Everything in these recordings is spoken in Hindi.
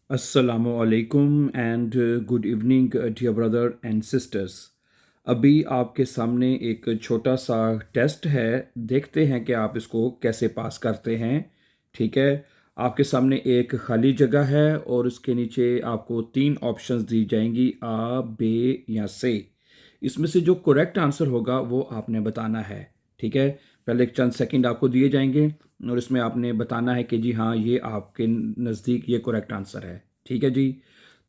Assalamualaikum and good evening dear brother and sisters। अभी आपके सामने एक छोटा सा टेस्ट है, देखते हैं कि आप इसको कैसे पास करते हैं। ठीक है, आपके सामने एक खाली जगह है और उसके नीचे आपको तीन ऑप्शंस दी जाएंगी, आ, बे या से। इसमें से जो करेक्ट आंसर होगा वो आपने बताना है। ठीक है, पहले एक चंद सेकंड आपको दिए जाएंगे और इसमें आपने बताना है कि जी हाँ, ये आपके नज़दीक ये करेक्ट आंसर है। ठीक है जी।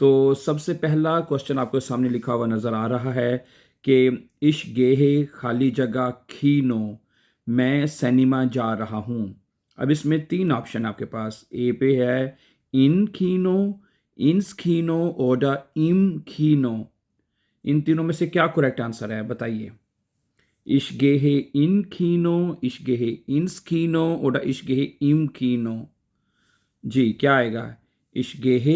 तो सबसे पहला क्वेश्चन आपके सामने लिखा हुआ नज़र आ रहा है कि इश गेहे खाली जगह खीनो, मैं सिनेमा जा रहा हूँ। अब इसमें तीन ऑप्शन आपके पास, ए पे है इन खीनो, इंस खीनो और इम खीनो। इन तीनों में से क्या करेक्ट आंसर है बताइए। Ich gehe in Kino, ich gehe ins Kino oder ich gehe im Kino। जी क्या आएगा। Ich gehe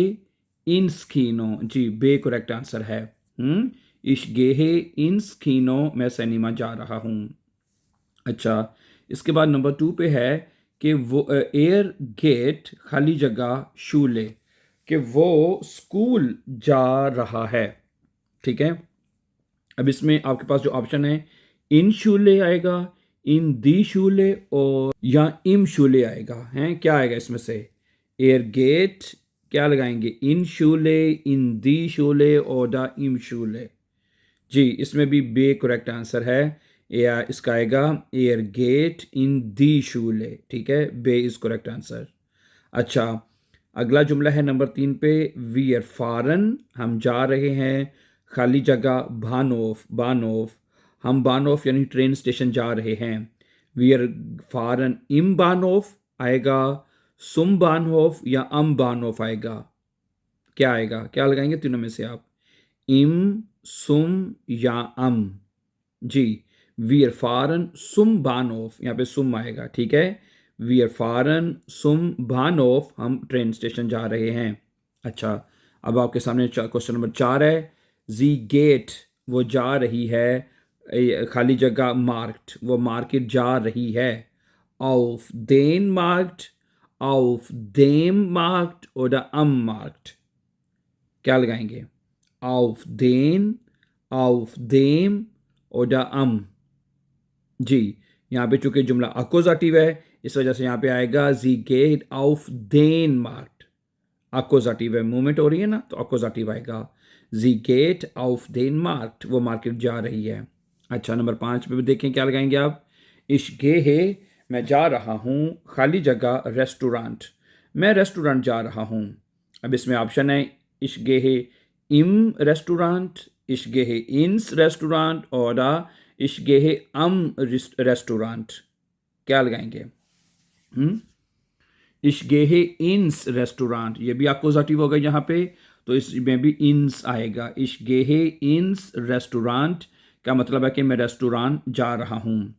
ins Kino, जी बे करेक्ट आंसर है। Ich gehe ins Kino, मैं सिनेमा जा रहा हूँ। अच्छा, इसके बाद नंबर टू पे है कि वो एयर गेट खाली जगह शूले, कि वो स्कूल जा रहा है। ठीक है, अब इसमें आपके पास जो ऑप्शन है, इन शूले आएगा, इन दी शूले और या इम शूले आएगा। हैं क्या आएगा इसमें से। एयर गेट क्या लगाएंगे, इन शूले, इन दी शूले और द इम शूले। जी इसमें भी बे करेक्ट आंसर है, या इसका आएगा एयर गेट इन दी शूले। ठीक है, बे इज करेक्ट आंसर। अच्छा, अगला जुमला है नंबर तीन पे, वी आर फॉरन, हम जा रहे हैं खाली जगह बानोफ, बानोफ, हम बानोफ यानी ट्रेन स्टेशन जा रहे हैं। वी आर फॉरन इम बानोफ आएगा, सुम बानहोफ या अम बानोफ आएगा। क्या आएगा, क्या लगाएंगे तीनों में से आप, इम, सुम या अम। जी वी आर फॉरन सुम बानोफ, यहाँ पे सुम आएगा। ठीक है, वी आर फॉरन सुम बानोफ, हम ट्रेन स्टेशन जा रहे हैं। अच्छा, अब आपके सामने क्वेश्चन नंबर चार है, जी गेट वो जा रही है, खाली जगह मार्क्ट वो मार्केट जा रही है। auf den Markt, auf dem Markt oder am Markt। क्या लगाएंगे, auf den, auf dem oder am। जी यहाँ पे चूंकि जुमला अकोजाटिव है, इस वजह से यहाँ पे आएगा जी गेट auf den Markt। अकोजाटिव है, मूवमेंट हो रही है ना, तो अकोजाटिव आएगा। जी गेट auf den Markt, वो मार्केट जा रही है। अच्छा, नंबर पाँच पे भी देखें क्या लगाएंगे आप, इश गेहे मैं जा रहा हूँ खाली जगह रेस्टोरेंट, मैं रेस्टोरेंट जा रहा हूँ। अब इसमें ऑप्शन है इश गेहे इम रेस्टोरेंट, इश गेहे इंस रेस्टोरेंट और इश गेहे अम रेस्टोरेंट। क्या लगाएंगे, इशगेहे इंस रेस्टोरेंट, ये भी अकोजाटिव होगा यहाँ पे, तो इसमें भी इंस आएगा। इशगेहे इंस रेस्टोरेंट का मतलब है कि मैं रेस्टोरेंट जा रहा हूँ।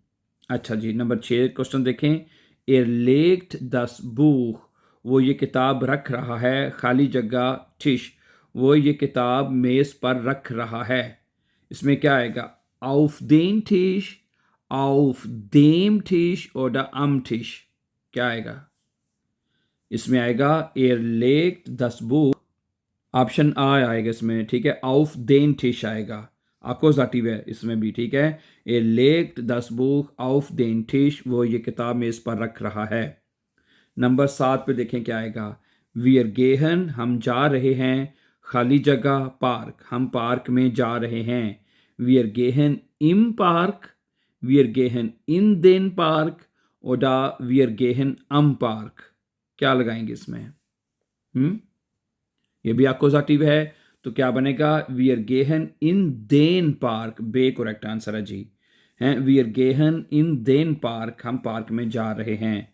अच्छा जी, नंबर छः क्वेश्चन देखें, एर लेग्ट दस बुक, वो ये किताब रख रहा है खाली जगह टिश, वो ये किताब मेज़ पर रख रहा है। इसमें क्या आएगा, auf den Tisch, auf dem Tisch oder am Tisch। क्या आएगा, इसमें आएगा एयर लेक दस बुक, ऑप्शन आ आएगा इसमें। ठीक है, आउफ देन टिश आएगा, अकोजाटिव है इसमें भी। ठीक है, एयर लेक दस बुक आउफ देन टिश, वो ये किताब में इस पर रख रहा है। नंबर सात पे देखें क्या आएगा, वी आर गेहन हम जा रहे हैं खाली जगह पार्क, हम पार्क में जा रहे हैं। वी आर गेहन इम पार्क, वी आर गेहन इन देन पार्क oder वी आर गेहन अम पार्क। क्या लगाएंगे इसमें, ये भी अकोजाटिव है, तो क्या बनेगा, वी आर गेहन इन देन पार्क, बे करेक्ट आंसर है जी। हैं वी आर गेहन इन देन पार्क, हम पार्क में जा रहे हैं।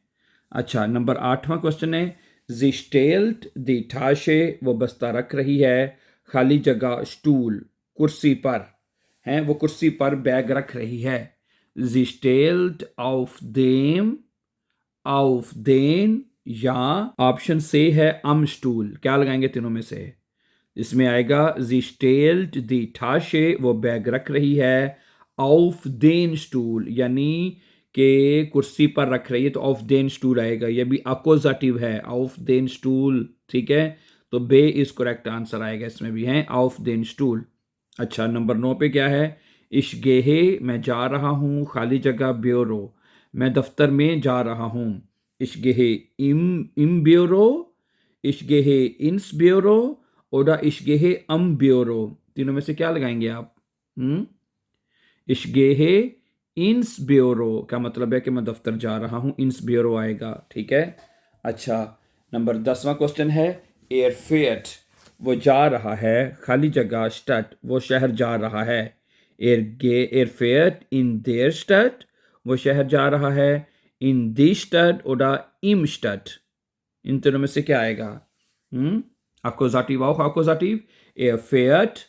अच्छा, नंबर आठवां क्वेश्चन है, जी स्टेल्ट दी ठाशे, वो बस्ता रख रही है खाली जगह स्टूल, कुर्सी पर। हैं वो कुर्सी पर बैग रख रही है। जी stilt of them, of then या ऑप्शन से है अम स्टूल। क्या लगाएंगे तीनों में से, इसमें आएगा जी स्टेल्ट दी ठाशे, वो बैग रख रही है ऑफ देन स्टूल, यानी कि कुर्सी पर रख रही है, तो ऑफ देन स्टूल आएगा। ये भी अकोजाटिव है, ऑफ देन स्टूल। ठीक है, तो बे इज करेक्ट आंसर आएगा, इसमें भी है ऑफ देन स्टूल। अच्छा, नंबर 9 पे क्या है? इश्गेहे मैं जा रहा हूँ, खाली जगह ब्यूरो मैं दफ्तर में जा रहा हूँ। इश्गेहे इम ब्यूरो, इश्गेहे इंस ब्यूरो और इश्गेहे अम ब्यूरो, तीनों में से क्या लगाएंगे आप? इश्गेहे इंस ब्यूरो का मतलब है कि मैं दफ्तर जा रहा हूँ, इंस ब्यूरो आएगा, ठीक है। अच्छा, नंबर 10वां क्वेश्चन है एयरफेट वो जा रहा है, खाली जगह स्टट वो शहर जा रहा है। एयरफेट इन देयर स्टट वो शहर जा रहा है, इन दी स्टट और इम स्टट, इन तीनों में से क्या आएगा? अकोजाटिव auch अकोजाटिव। एयरफेट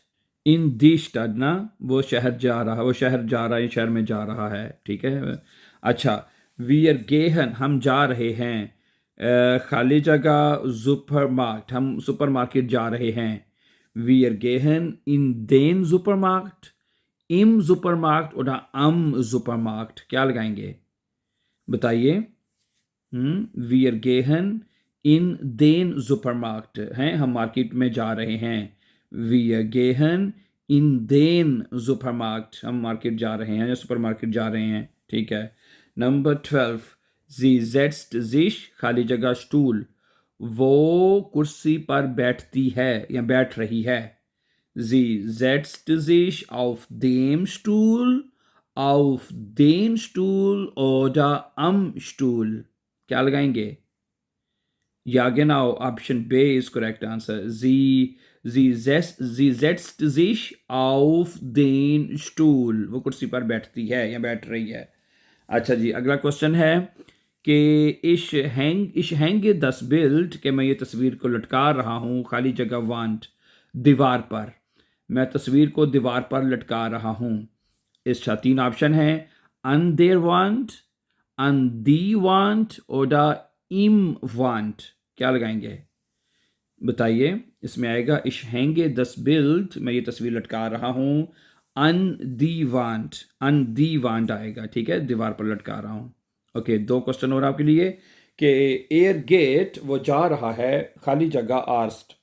इन दी स्टड ना, वो शहर जा रहा है, वो शहर जा रहा है, शहर में जा रहा है, ठीक है। अच्छा, वी आर गेहन हम जा रहे हैं, खाली जगह सुपरमार्केट हम सुपरमार्केट जा रहे हैं। वी आर गेहन इन देन सुपरमार्केट, इम सुपरमार्केट और अम सुपरमार्केट, क्या लगाएंगे बताइए? वी आर गेहन इन देन सुपरमार्केट हैं, हम मार्केट में जा रहे हैं। वी आर गेहन इन देन सुपरमार्केट हम मार्केट जा रहे हैं या सुपरमार्केट जा रहे हैं, ठीक है। नंबर 12 जी जेट्स जिश खाली जगह स्टूल वो कुर्सी पर बैठती है या बैठ रही है। जी setzt sich auf dem Stuhl, auf den Stuhl oder am Stuhl, क्या लगाएंगे? Ja, genau, Option B ist korrekt Answer. Sie setzt sich auf den Stuhl. वो कुर्सी पर बैठती है या बैठ रही है। अच्छा जी, अगला क्वेश्चन है कि इश हैंगे दस बिल्ड कि मैं ये तस्वीर को लटका रहा हूँ, खाली जगह वांट दीवार पर, मैं तस्वीर को दीवार पर लटका रहा हूँ। इसका 3 ऑप्शन है, अन देर वांट, अन दी वांट और इम वांट, क्या लगाएंगे बताइए? इसमें आएगा इश हैंगे 10 बिल्ड मैं ये तस्वीर लटका रहा हूँ, अन दी वांट आएगा, ठीक है, दीवार पर लटका रहा हूँ। ओके, 2 क्वेश्चन और आपके लिए कि एयर गेट वो जा रहा है, खाली जगह आर्स्ट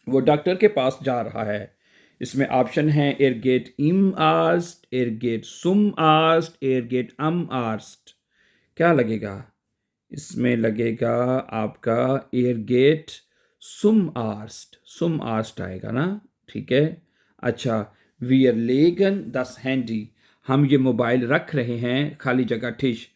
वो डॉक्टर के पास जा रहा है। इसमें ऑप्शन है एयर गेट इम आर्स्ट, एयर गेट सुम आर्स्ट, एयर गेट अम आर्स्ट, क्या लगेगा? इसमें लगेगा आपका एयर गेट सुम आर्स्ट आएगा ना, ठीक है। अच्छा, वी आर लेगन दस हैंडी हम ये मोबाइल रख रहे हैं, खाली जगह टिश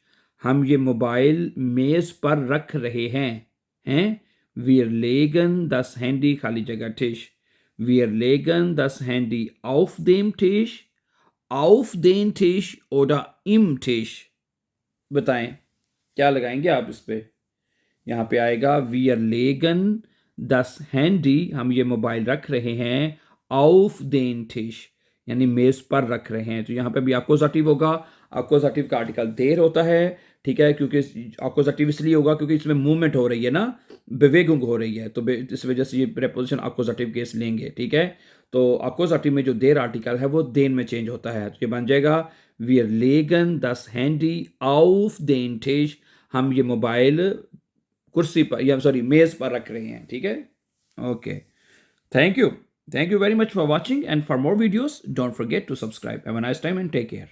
हम ये मोबाइल मेज पर रख रहे हैं। वी आर लेगन दस हैंडी खाली जगह टिश, वी आर लेगन दस handy auf dem Tisch, auf den Tisch oder im Tisch, बताएं क्या लगाएंगे आप इस पे? यहाँ पे आएगा वी आर लेगन दस हैंडी हम ये मोबाइल रख रहे हैं, auf den Tisch यानी मेज पर रख रहे हैं, तो यहाँ पे भी अकोजाटिव होगा। अकोजाटिव का आर्टिकल देर होता है, ठीक है, क्योंकि अकोजाटिव इसलिए होगा क्योंकि इसमें मूवमेंट हो रही है ना, बेवेगुंग हो रही है, तो इस वजह से ये प्रेपोजिशन अकोजाटिव केस लेंगे, ठीक है। तो अकोजाटिव में जो देर आर्टिकल है वो देन में चेंज होता है, तो ये बन जाएगा वी आर लेगन दस हैंडी auf den Tisch हम ये मोबाइल कुर्सी पर या सॉरी मेज पर रख रहे हैं, ठीक है। Okay, thank you very much for watching, and for more videos don't forget to subscribe. Have a nice time and take care.